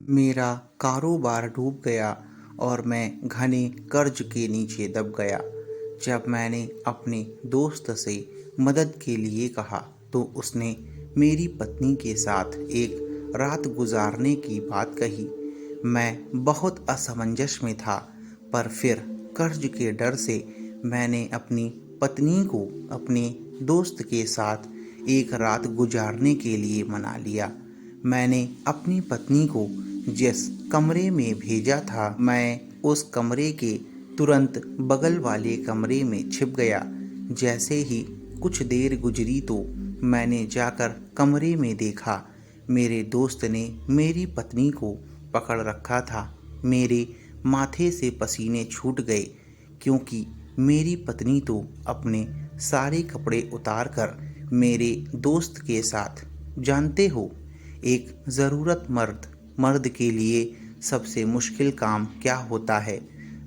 मेरा कारोबार डूब गया और मैं घने कर्ज के नीचे दब गया। जब मैंने अपने दोस्त से मदद के लिए कहा तो उसने मेरी पत्नी के साथ एक रात गुजारने की बात कही। मैं बहुत असमंजस में था, पर फिर कर्ज के डर से मैंने अपनी पत्नी को अपने दोस्त के साथ एक रात गुजारने के लिए मना लिया। मैंने अपनी पत्नी को जिस कमरे में भेजा था, मैं उस कमरे के तुरंत बगल वाले कमरे में छिप गया। जैसे ही कुछ देर गुजरी तो मैंने जाकर कमरे में देखा, मेरे दोस्त ने मेरी पत्नी को पकड़ रखा था। मेरे माथे से पसीने छूट गए, क्योंकि मेरी पत्नी तो अपने सारे कपड़े उतार कर मेरे दोस्त के साथ, जानते हो, एक ज़रूरतमंद मर्द के लिए सबसे मुश्किल काम क्या होता है?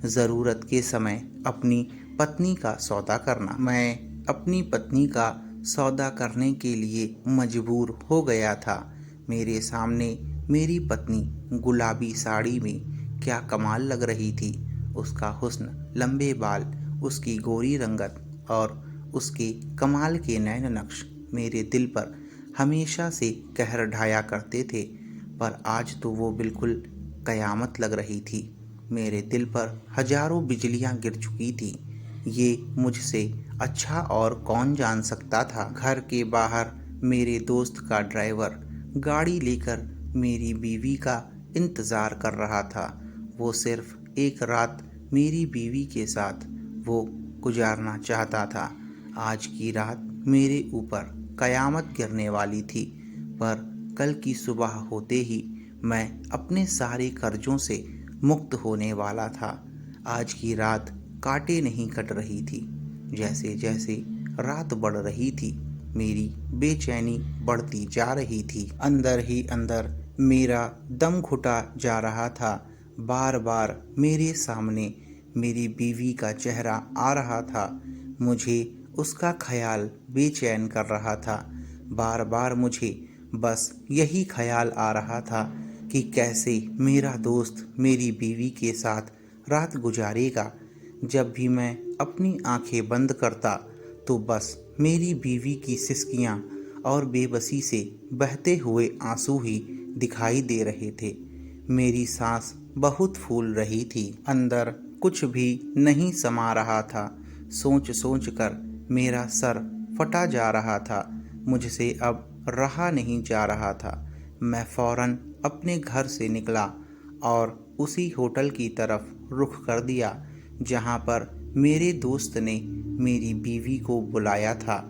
ज़रूरत के समय अपनी पत्नी का सौदा करना। मैं अपनी पत्नी का सौदा करने के लिए मजबूर हो गया था। मेरे सामने मेरी पत्नी गुलाबी साड़ी में क्या कमाल लग रही थी। उसका हुस्न, लंबे बाल, उसकी गोरी रंगत और उसके कमाल के नैन नक्श मेरे दिल पर हमेशा से कहर ढाया करते थे, पर आज तो वो बिल्कुल कयामत लग रही थी। मेरे दिल पर हजारों बिजलियां गिर चुकी थी। ये मुझसे अच्छा और कौन जान सकता था। घर के बाहर मेरे दोस्त का ड्राइवर गाड़ी लेकर मेरी बीवी का इंतज़ार कर रहा था। वो सिर्फ एक रात मेरी बीवी के साथ वो गुजारना चाहता था। आज की रात मेरे ऊपर कयामत गिरने वाली थी, पर कल की सुबह होते ही मैं अपने सारे कर्जों से मुक्त होने वाला था। आज की रात काटे नहीं कट रही थी। जैसे जैसे रात बढ़ रही थी, मेरी बेचैनी बढ़ती जा रही थी। अंदर ही अंदर मेरा दम घुटा जा रहा था। बार बार मेरे सामने मेरी बीवी का चेहरा आ रहा था। मुझे उसका ख्याल बेचैन कर रहा था। बार बार मुझे बस यही ख्याल आ रहा था कि कैसे मेरा दोस्त मेरी बीवी के साथ रात गुजारेगा। जब भी मैं अपनी आंखें बंद करता तो बस मेरी बीवी की सिसकियां और बेबसी से बहते हुए आंसू ही दिखाई दे रहे थे। मेरी सांस बहुत फूल रही थी। अंदर कुछ भी नहीं समा रहा था। सोच सोच कर मेरा सर फटा जा रहा था। मुझसे अब रहा नहीं जा रहा था। मैं फौरन अपने घर से निकला और उसी होटल की तरफ रुख कर दिया जहां पर मेरे दोस्त ने मेरी बीवी को बुलाया था।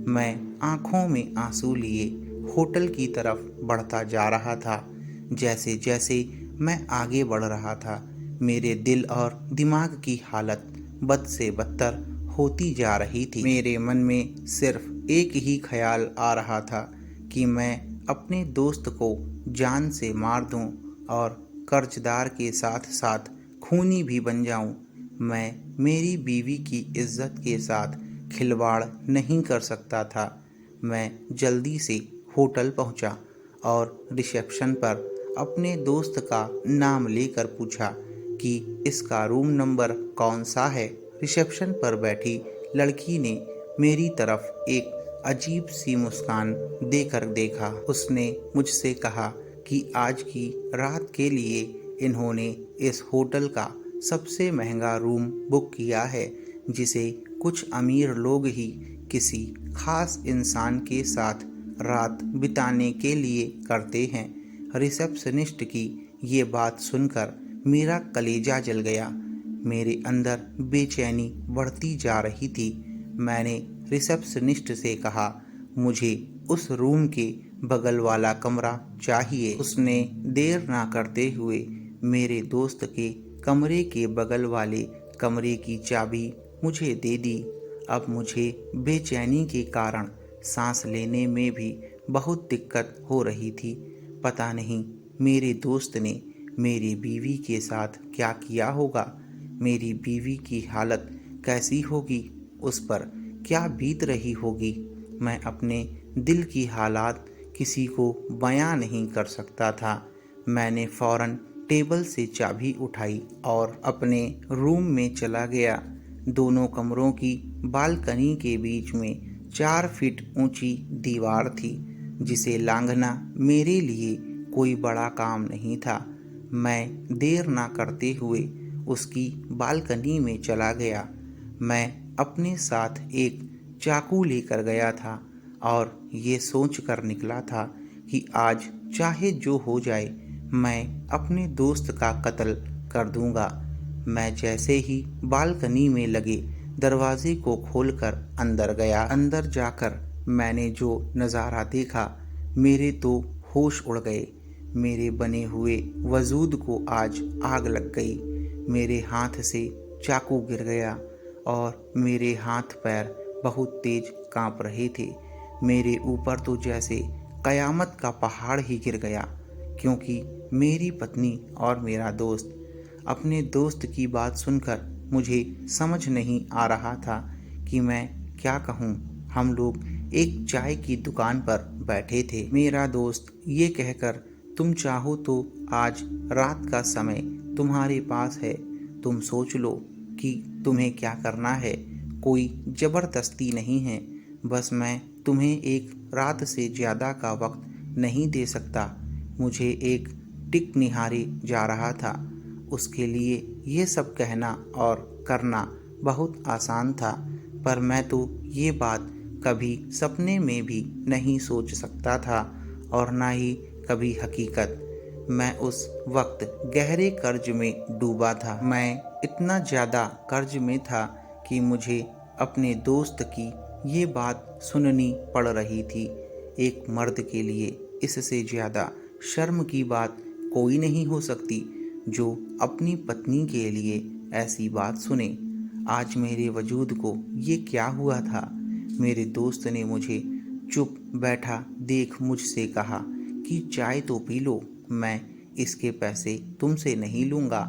मैं आंखों में आंसू लिए होटल की तरफ बढ़ता जा रहा था। जैसे जैसे मैं आगे बढ़ रहा था, मेरे दिल और दिमाग की हालत बद से बदतर होती जा रही थी। मेरे मन में सिर्फ एक ही ख्याल आ रहा था कि मैं अपने दोस्त को जान से मार दूं और कर्जदार के साथ साथ खूनी भी बन जाऊं। मैं मेरी बीवी की इज्जत के साथ खिलवाड़ नहीं कर सकता था। मैं जल्दी से होटल पहुंचा और रिसेप्शन पर अपने दोस्त का नाम लेकर पूछा कि इसका रूम नंबर कौन सा है। रिसेप्शन पर बैठी लड़की ने मेरी तरफ एक अजीब सी मुस्कान देकर देखा। उसने मुझसे कहा कि आज की रात के लिए इन्होंने इस होटल का सबसे महंगा रूम बुक किया है, जिसे कुछ अमीर लोग ही किसी खास इंसान के साथ रात बिताने के लिए करते हैं। रिसेप्शनिस्ट की ये बात सुनकर मेरा कलेजा जल गया। मेरे अंदर बेचैनी बढ़ती जा रही थी। मैंने रिसेप्शनिस्ट से कहा, मुझे उस रूम के बगल वाला कमरा चाहिए। उसने देर ना करते हुए मेरे दोस्त के कमरे के बगल वाले कमरे की चाबी मुझे दे दी। अब मुझे बेचैनी के कारण सांस लेने में भी बहुत दिक्कत हो रही थी। पता नहीं मेरे दोस्त ने मेरी बीवी के साथ क्या किया होगा। मेरी बीवी की हालत कैसी होगी, उस पर क्या बीत रही होगी। मैं अपने दिल की हालात किसी को बयां नहीं कर सकता था। मैंने फौरन टेबल से चाबी उठाई और अपने रूम में चला गया। दोनों कमरों की बालकनी के बीच में 4 फीट ऊंची दीवार थी, जिसे लांघना मेरे लिए कोई बड़ा काम नहीं था। मैं देर ना करते हुए उसकी बालकनी में चला गया। मैं अपने साथ एक चाकू लेकर गया था और ये सोच कर निकला था कि आज चाहे जो हो जाए, मैं अपने दोस्त का कत्ल कर दूंगा। मैं जैसे ही बालकनी में लगे दरवाजे को खोलकर अंदर गया। अंदर जाकर मैंने जो नज़ारा देखा, मेरे तो होश उड़ गए। मेरे बने हुए वजूद को आज आग लग गई। मेरे हाथ से चाकू गिर गया और मेरे हाथ पैर बहुत तेज कांप रहे थे। मेरे ऊपर तो जैसे कयामत का पहाड़ ही गिर गया, क्योंकि मेरी पत्नी और मेरा दोस्त। अपने दोस्त की बात सुनकर मुझे समझ नहीं आ रहा था कि मैं क्या कहूँ। हम लोग एक चाय की दुकान पर बैठे थे। मेरा दोस्त ये कहकर, तुम चाहो तो आज रात का समय तुम्हारे पास है, तुम सोच लो कि तुम्हें क्या करना है। कोई ज़बरदस्ती नहीं है, बस मैं तुम्हें एक रात से ज़्यादा का वक्त नहीं दे सकता। मुझे एक टिक निहारे जा रहा था। उसके लिए ये सब कहना और करना बहुत आसान था, पर मैं तो ये बात कभी सपने में भी नहीं सोच सकता था और ना ही कभी हकीकत। मैं उस वक्त गहरे कर्ज में डूबा था। मैं इतना ज़्यादा कर्ज में था कि मुझे अपने दोस्त की ये बात सुननी पड़ रही थी। एक मर्द के लिए इससे ज़्यादा शर्म की बात कोई नहीं हो सकती जो अपनी पत्नी के लिए ऐसी बात सुने। आज मेरे वजूद को ये क्या हुआ था। मेरे दोस्त ने मुझे चुप बैठा देख मुझसे कहा कि चाय तो पी लो, मैं इसके पैसे तुमसे नहीं लूँगा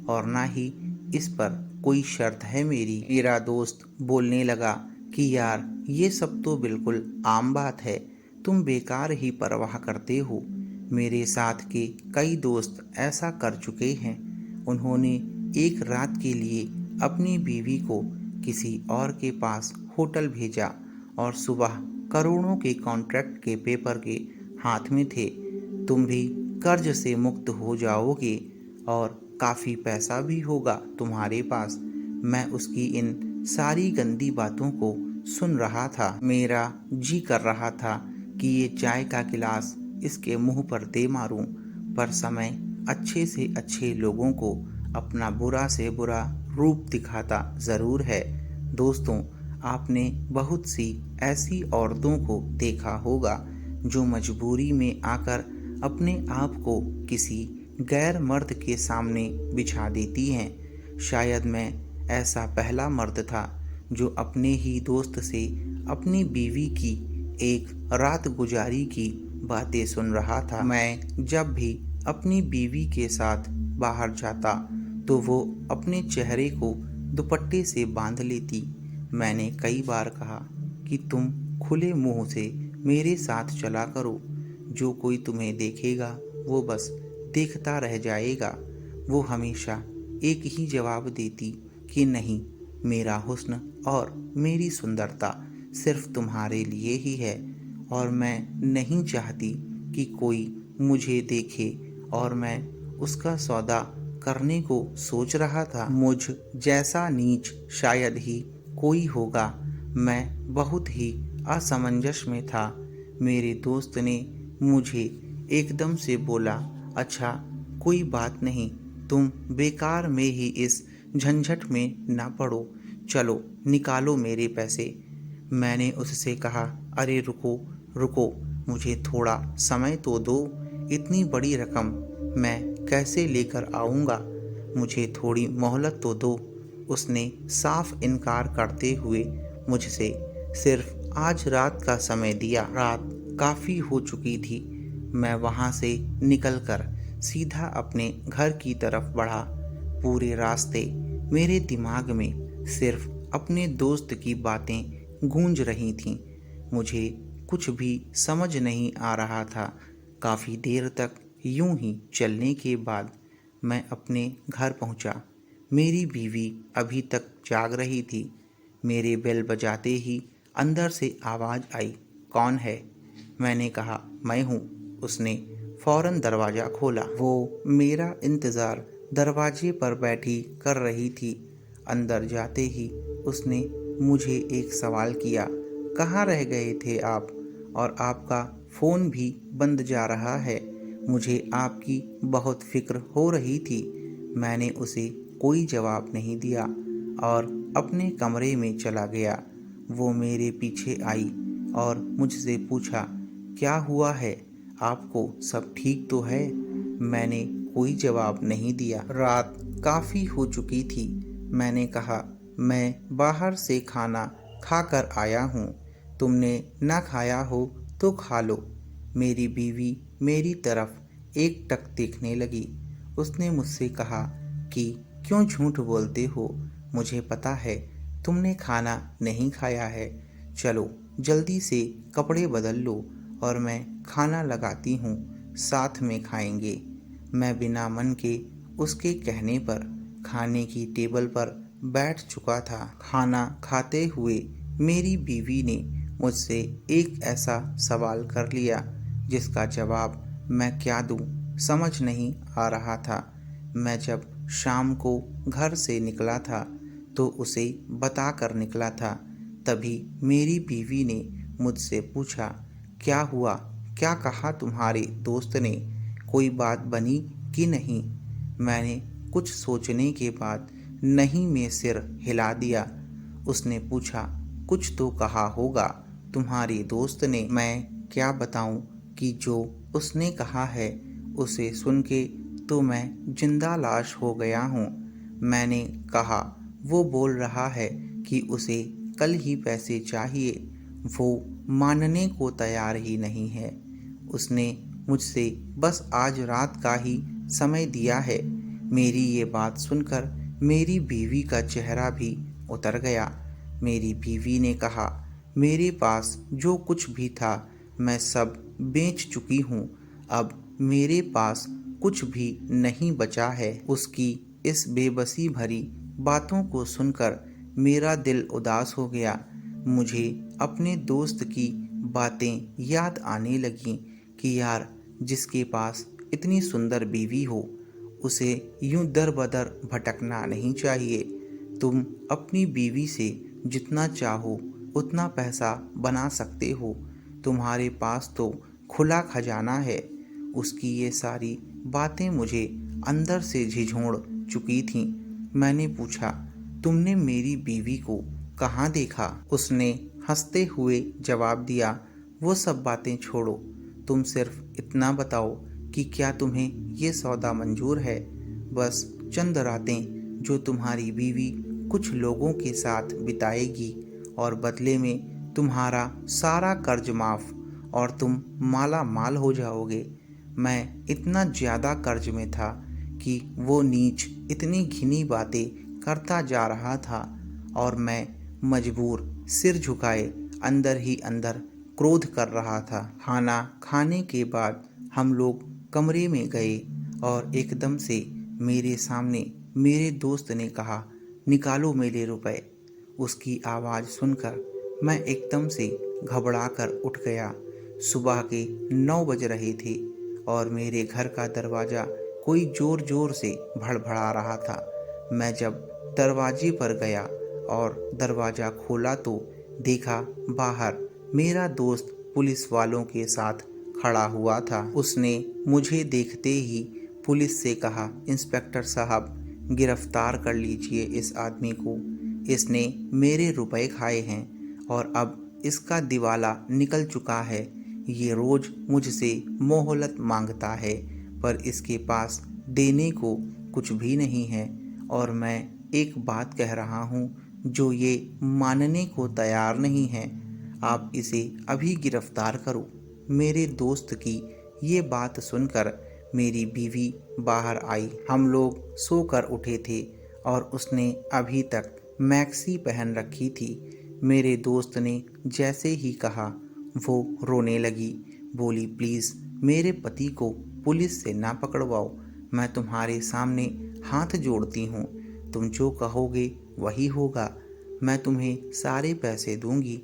और ना ही इस पर कोई शर्त है मेरी। मेरा दोस्त बोलने लगा कि यार, ये सब तो बिल्कुल आम बात है, तुम बेकार ही परवाह करते हो। मेरे साथ के कई दोस्त ऐसा कर चुके हैं। उन्होंने एक रात के लिए अपनी बीवी को किसी और के पास होटल भेजा और सुबह करोड़ों के कॉन्ट्रैक्ट के पेपर के हाथ में थे। तुम भी कर्ज से मुक्त हो जाओगे और काफ़ी पैसा भी होगा तुम्हारे पास। मैं उसकी इन सारी गंदी बातों को सुन रहा था। मेरा जी कर रहा था कि ये चाय का गिलास इसके मुंह पर दे मारूं, पर समय अच्छे से अच्छे लोगों को अपना बुरा से बुरा रूप दिखाता ज़रूर है। दोस्तों, आपने बहुत सी ऐसी औरतों को देखा होगा जो मजबूरी में आकर अपने आप को किसी गैर मर्द के सामने बिछा देती हैं। शायद मैं ऐसा पहला मर्द था जो अपने ही दोस्त से अपनी बीवी की एक रात गुजारी की बातें सुन रहा था। मैं जब भी अपनी बीवी के साथ बाहर जाता तो वो अपने चेहरे को दुपट्टे से बांध लेती। मैंने कई बार कहा कि तुम खुले मुंह से मेरे साथ चला करो, जो कोई तुम्हें देखेगा वो बस देखता रह जाएगा। वो हमेशा एक ही जवाब देती कि नहीं, मेरा हुस्न और मेरी सुंदरता सिर्फ तुम्हारे लिए ही है और मैं नहीं चाहती कि कोई मुझे देखे। और मैं उसका सौदा करने को सोच रहा था। मुझ जैसा नीच शायद ही कोई होगा। मैं बहुत ही असमंजस में था। मेरे दोस्त ने मुझे एकदम से बोला, अच्छा कोई बात नहीं, तुम बेकार में ही इस झंझट में ना पड़ो, चलो निकालो मेरे पैसे। मैंने उससे कहा, अरे रुको रुको, मुझे थोड़ा समय तो दो, इतनी बड़ी रकम मैं कैसे लेकर आऊँगा, मुझे थोड़ी मोहलत तो दो। उसने साफ इनकार करते हुए मुझसे सिर्फ आज रात का समय दिया। रात काफ़ी हो चुकी थी। मैं वहाँ से निकलकर सीधा अपने घर की तरफ बढ़ा। पूरे रास्ते मेरे दिमाग में सिर्फ अपने दोस्त की बातें गूंज रही थीं। मुझे कुछ भी समझ नहीं आ रहा था। काफ़ी देर तक यूं ही चलने के बाद मैं अपने घर पहुंचा। मेरी बीवी अभी तक जाग रही थी। मेरे बेल बजाते ही अंदर से आवाज़ आई, कौन है? मैंने कहा, मैं हूँ। उसने फौरन दरवाज़ा खोला। वो मेरा इंतज़ार दरवाजे पर बैठी कर रही थी। अंदर जाते ही उसने मुझे एक सवाल किया, कहाँ रह गए थे आप? और आपका फ़ोन भी बंद जा रहा है। मुझे आपकी बहुत फ़िक्र हो रही थी। मैंने उसे कोई जवाब नहीं दिया और अपने कमरे में चला गया। वो मेरे पीछे आई और मुझसे पूछा, क्या हुआ है? आपको सब ठीक तो है? मैंने कोई जवाब नहीं दिया। रात काफ़ी हो चुकी थी। मैंने कहा, मैं बाहर से खाना खा कर आया हूँ। तुमने ना खाया हो तो खा लो। मेरी बीवी मेरी तरफ एकटक देखने लगी। उसने मुझसे कहा कि क्यों झूठ बोलते हो? मुझे पता है तुमने खाना नहीं खाया है। चलो जल्दी से कपड़े बदल लो और मैं खाना लगाती हूँ, साथ में खाएंगे। मैं बिना मन के उसके कहने पर खाने की टेबल पर बैठ चुका था। खाना खाते हुए मेरी बीवी ने मुझसे एक ऐसा सवाल कर लिया जिसका जवाब मैं क्या दूं, समझ नहीं आ रहा था। मैं जब शाम को घर से निकला था तो उसे बता कर निकला था। तभी मेरी बीवी ने मुझसे पूछा, क्या हुआ? क्या कहा तुम्हारे दोस्त ने? कोई बात बनी कि नहीं? मैंने कुछ सोचने के बाद नहीं में सिर हिला दिया। उसने पूछा, कुछ तो कहा होगा तुम्हारी दोस्त ने। मैं क्या बताऊं कि जो उसने कहा है उसे सुन के तो मैं जिंदा लाश हो गया हूँ। मैंने कहा, वो बोल रहा है कि उसे कल ही पैसे चाहिए। वो मानने को तैयार ही नहीं है। उसने मुझसे बस आज रात का ही समय दिया है। मेरी ये बात सुनकर मेरी बीवी का चेहरा भी उतर गया। मेरी बीवी ने कहा, मेरे पास जो कुछ भी था मैं सब बेच चुकी हूँ। अब मेरे पास कुछ भी नहीं बचा है। उसकी इस बेबसी भरी बातों को सुनकर मेरा दिल उदास हो गया। मुझे अपने दोस्त की बातें याद आने लगीं कि यार, जिसके पास इतनी सुंदर बीवी हो उसे यूं दर बदर भटकना नहीं चाहिए। तुम अपनी बीवी से जितना चाहो उतना पैसा बना सकते हो। तुम्हारे पास तो खुला खजाना है। उसकी ये सारी बातें मुझे अंदर से झिझोड़ चुकी थीं। मैंने पूछा, तुमने मेरी बीवी को कहाँ देखा? उसने हंसते हुए जवाब दिया, वो सब बातें छोड़ो। तुम सिर्फ इतना बताओ कि क्या तुम्हें ये सौदा मंजूर है? बस चंद रातें जो तुम्हारी बीवी कुछ लोगों के साथ बिताएगी और बदले में तुम्हारा सारा कर्ज माफ और तुम माला माल हो जाओगे। मैं इतना ज़्यादा कर्ज में था कि वो नीच इतनी घिनी बातें करता जा रहा था और मैं मजबूर सिर झुकाए अंदर ही अंदर क्रोध कर रहा था। खाना खाने के बाद हम लोग कमरे में गए और एकदम से मेरे सामने मेरे दोस्त ने कहा, निकालो मेरे रुपए। उसकी आवाज़ सुनकर मैं एकदम से घबरा कर उठ गया। सुबह के 9 बज रहे थे और मेरे घर का दरवाज़ा कोई ज़ोर ज़ोर से भड़भड़ा रहा था। मैं जब दरवाजे पर गया और दरवाज़ा खोला तो देखा बाहर मेरा दोस्त पुलिस वालों के साथ खड़ा हुआ था। उसने मुझे देखते ही पुलिस से कहा, इंस्पेक्टर साहब, गिरफ्तार कर लीजिए इस आदमी को। इसने मेरे रुपए खाए हैं और अब इसका दिवाला निकल चुका है। ये रोज़ मुझसे मोहलत मांगता है पर इसके पास देने को कुछ भी नहीं है। और मैं एक बात कह रहा हूँ जो ये मानने को तैयार नहीं है। आप इसे अभी गिरफ्तार करो। मेरे दोस्त की ये बात सुनकर मेरी बीवी बाहर आई। हम लोग सोकर उठे थे और उसने अभी तक मैक्सी पहन रखी थी। मेरे दोस्त ने जैसे ही कहा वो रोने लगी। बोली, प्लीज़ मेरे पति को पुलिस से ना पकड़वाओ। मैं तुम्हारे सामने हाथ जोड़ती हूँ। तुम जो कहोगे वही होगा। मैं तुम्हें सारे पैसे दूंगी।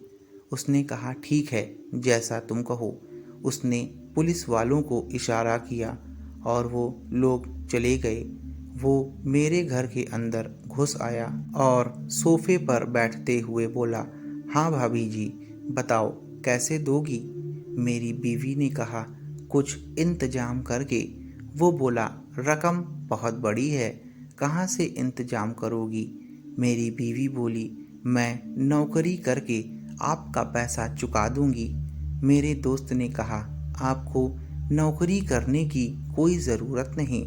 उसने कहा, ठीक है, जैसा तुम कहो। उसने पुलिस वालों को इशारा किया और वो लोग चले गए। वो मेरे घर के अंदर घुस आया और सोफे पर बैठते हुए बोला, हाँ भाभी जी, बताओ कैसे दोगी? मेरी बीवी ने कहा, कुछ इंतजाम करके। वो बोला, रकम बहुत बड़ी है, कहाँ से इंतजाम करोगी? मेरी बीवी बोली, मैं नौकरी करके आपका पैसा चुका दूंगी। मेरे दोस्त ने कहा, आपको नौकरी करने की कोई ज़रूरत नहीं,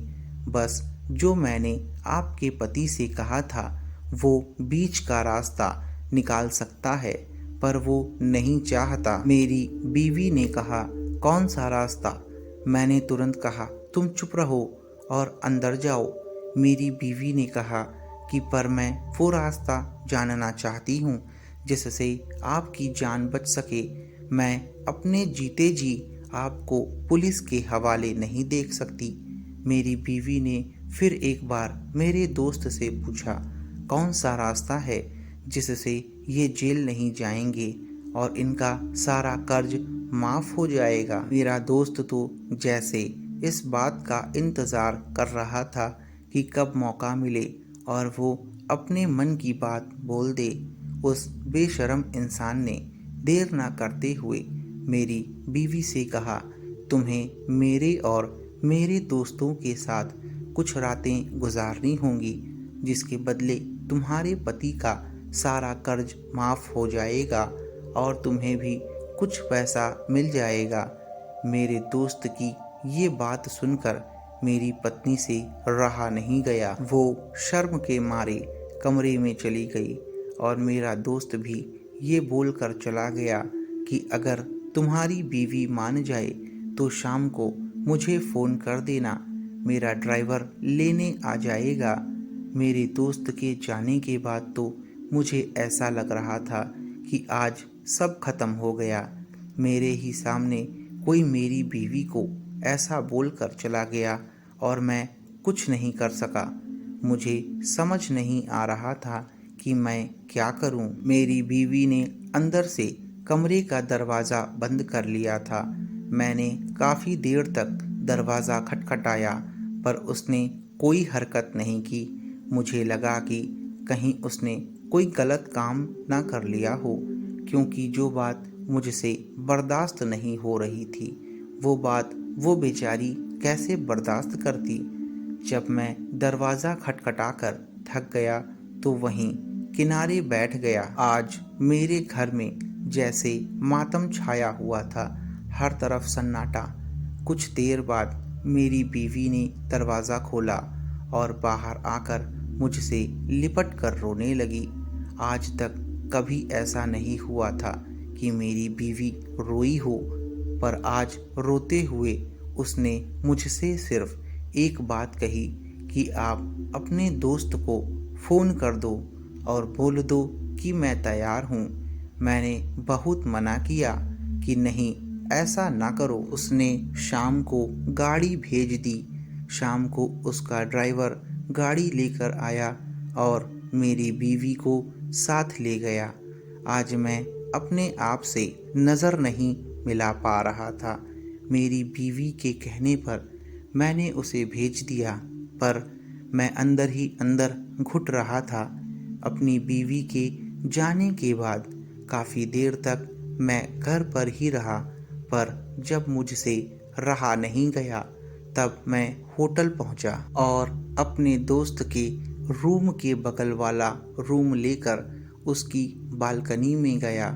बस जो मैंने आपके पति से कहा था वो बीच का रास्ता निकाल सकता है, पर वो नहीं चाहता। मेरी बीवी ने कहा, कौन सा रास्ता? मैंने तुरंत कहा, तुम चुप रहो और अंदर जाओ। मेरी बीवी ने कहा कि पर मैं वो रास्ता जानना चाहती हूँ जिससे आपकी जान बच सके। मैं अपने जीते जी आपको पुलिस के हवाले नहीं देख सकती। मेरी बीवी ने फिर एक बार मेरे दोस्त से पूछा, कौन सा रास्ता है जिससे ये जेल नहीं जाएंगे और इनका सारा कर्ज माफ़ हो जाएगा? मेरा दोस्त तो जैसे इस बात का इंतज़ार कर रहा था कि कब मौका मिले और वो अपने मन की बात बोल दे। उस बेशर्म इंसान ने देर ना करते हुए मेरी बीवी से कहा, तुम्हें मेरे और मेरे दोस्तों के साथ कुछ रातें गुजारनी होंगी, जिसके बदले तुम्हारे पति का सारा कर्ज माफ़ हो जाएगा और तुम्हें भी कुछ पैसा मिल जाएगा। मेरे दोस्त की ये बात सुनकर मेरी पत्नी से रहा नहीं गया। वो शर्म के मारे कमरे में चली गई और मेरा दोस्त भी ये बोलकर चला गया कि अगर तुम्हारी बीवी मान जाए तो शाम को मुझे फ़ोन कर देना, मेरा ड्राइवर लेने आ जाएगा। मेरे दोस्त के जाने के बाद तो मुझे ऐसा लग रहा था कि आज सब खत्म हो गया। मेरे ही सामने कोई मेरी बीवी को ऐसा बोलकर चला गया और मैं कुछ नहीं कर सका। मुझे समझ नहीं आ रहा था कि मैं क्या करूं। मेरी बीवी ने अंदर से कमरे का दरवाज़ा बंद कर लिया था। मैंने काफ़ी देर तक दरवाज़ा खटखटाया पर उसने कोई हरकत नहीं की। मुझे लगा कि कहीं उसने कोई गलत काम ना कर लिया हो, क्योंकि जो बात मुझसे बर्दाश्त नहीं हो रही थी वो बात वो बेचारी कैसे बर्दाश्त करती। जब मैं दरवाज़ा खटखटाकर थक गया तो वहीं किनारे बैठ गया। आज मेरे घर में जैसे मातम छाया हुआ था, हर तरफ सन्नाटा। कुछ देर बाद मेरी बीवी ने दरवाज़ा खोला और बाहर आकर मुझसे लिपट कर रोने लगी। आज तक कभी ऐसा नहीं हुआ था कि मेरी बीवी रोई हो, पर आज रोते हुए उसने मुझसे सिर्फ एक बात कही कि आप अपने दोस्त को फ़ोन कर दो और बोल दो कि मैं तैयार हूँ। मैंने बहुत मना किया कि नहीं, ऐसा ना करो। उसने शाम को गाड़ी भेज दी। शाम को उसका ड्राइवर गाड़ी लेकर आया और मेरी बीवी को साथ ले गया। आज मैं अपने आप से नज़र नहीं मिला पा रहा था। मेरी बीवी के कहने पर मैंने उसे भेज दिया, पर मैं अंदर ही अंदर घुट रहा था। अपनी बीवी के जाने के बाद काफ़ी देर तक मैं घर पर ही रहा, पर जब मुझसे रहा नहीं गया तब मैं होटल पहुंचा और अपने दोस्त के रूम के बगल वाला रूम लेकर उसकी बालकनी में गया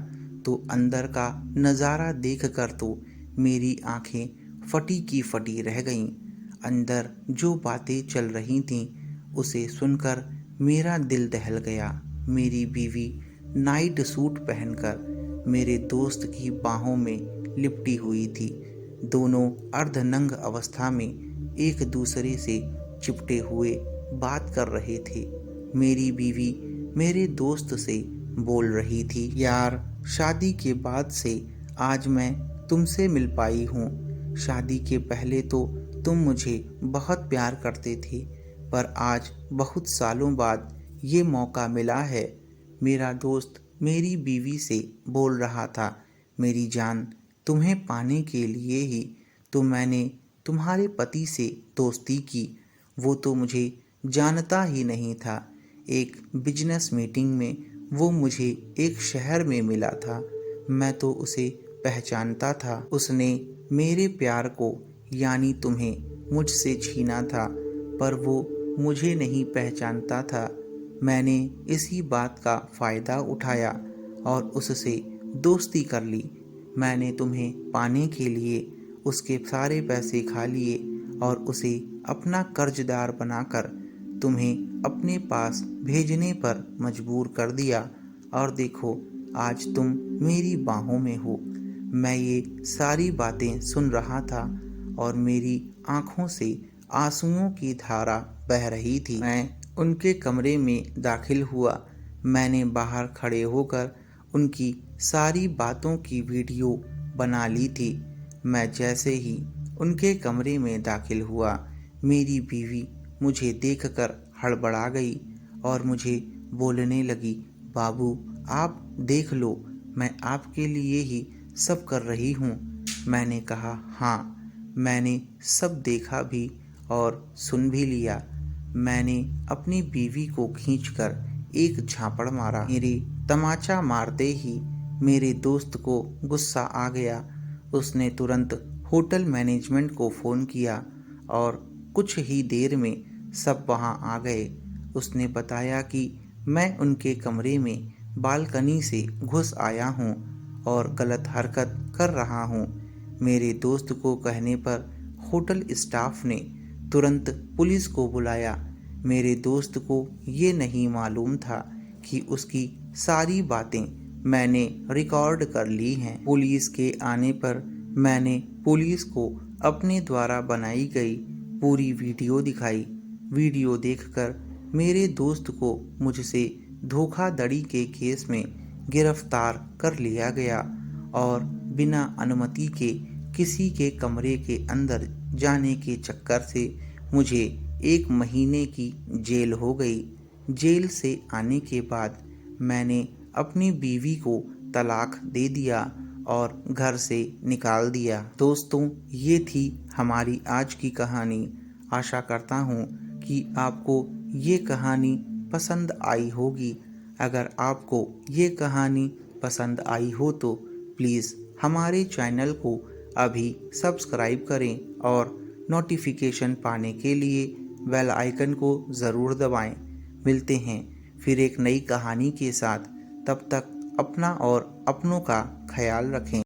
तो अंदर का नज़ारा देखकर तो मेरी आंखें फटी की फटी रह गईं। अंदर जो बातें चल रही थीं उसे सुनकर मेरा दिल दहल गया। मेरी बीवी नाइट सूट पहनकर मेरे दोस्त की बाहों में लिपटी हुई थी। दोनों अर्धनंग अवस्था में एक दूसरे से चिपटे हुए बात कर रहे थे। मेरी बीवी मेरे दोस्त से बोल रही थी, यार, शादी के बाद से आज मैं तुमसे मिल पाई हूँ। शादी के पहले तो तुम मुझे बहुत प्यार करते थे, पर आज बहुत सालों बाद ये मौका मिला है। मेरा दोस्त मेरी बीवी से बोल रहा था, मेरी जान, तुम्हें पाने के लिए ही तो मैंने तुम्हारे पति से दोस्ती की। वो तो मुझे जानता ही नहीं था। एक बिजनेस मीटिंग में वो मुझे एक शहर में मिला था। मैं तो उसे पहचानता था। उसने मेरे प्यार को यानी तुम्हें मुझसे छीना था, पर वो मुझे नहीं पहचानता था। मैंने इसी बात का फ़ायदा उठाया और उससे दोस्ती कर ली। मैंने तुम्हें पाने के लिए उसके सारे पैसे खा लिए और उसे अपना कर्जदार बनाकर तुम्हें अपने पास भेजने पर मजबूर कर दिया। और देखो, आज तुम मेरी बाहों में हो। मैं ये सारी बातें सुन रहा था और मेरी आंखों से आंसुओं की धारा बह रही थी। मैं उनके कमरे में दाखिल हुआ। मैंने बाहर खड़े होकर उनकी सारी बातों की वीडियो बना ली थी। मैं जैसे ही उनके कमरे में दाखिल हुआ, मेरी बीवी मुझे देखकर हड़बड़ा गई और मुझे बोलने लगी, बाबू, आप देख लो, मैं आपके लिए ही सब कर रही हूँ। मैंने कहा, हाँ, मैंने सब देखा भी और सुन भी लिया। मैंने अपनी बीवी को खींचकर एक झापड़ मारा। मेरे तमाचा मारते ही मेरे दोस्त को गुस्सा आ गया। उसने तुरंत होटल मैनेजमेंट को फ़ोन किया और कुछ ही देर में सब वहां आ गए। उसने बताया कि मैं उनके कमरे में बालकनी से घुस आया हूं और गलत हरकत कर रहा हूं। मेरे दोस्त को कहने पर होटल स्टाफ ने तुरंत पुलिस को बुलाया। मेरे दोस्त को ये नहीं मालूम था कि उसकी सारी बातें मैंने रिकॉर्ड कर ली हैं। पुलिस के आने पर मैंने पुलिस को अपने द्वारा बनाई गई पूरी वीडियो दिखाई। वीडियो देखकर मेरे दोस्त को मुझसे धोखाधड़ी के केस में गिरफ्तार कर लिया गया और बिना अनुमति के किसी के कमरे के अंदर जाने के चक्कर से मुझे 1 महीने की जेल हो गई। जेल से आने के बाद मैंने अपनी बीवी को तलाक दे दिया और घर से निकाल दिया। दोस्तों, ये थी हमारी आज की कहानी। आशा करता हूँ कि आपको ये कहानी पसंद आई होगी। अगर आपको ये कहानी पसंद आई हो तो प्लीज़ हमारे चैनल को अभी सब्सक्राइब करें और नोटिफिकेशन पाने के लिए बेल आइकन को ज़रूर दबाएं। मिलते हैं फिर एक नई कहानी के साथ। तब तक अपना और अपनों का ख्याल रखें।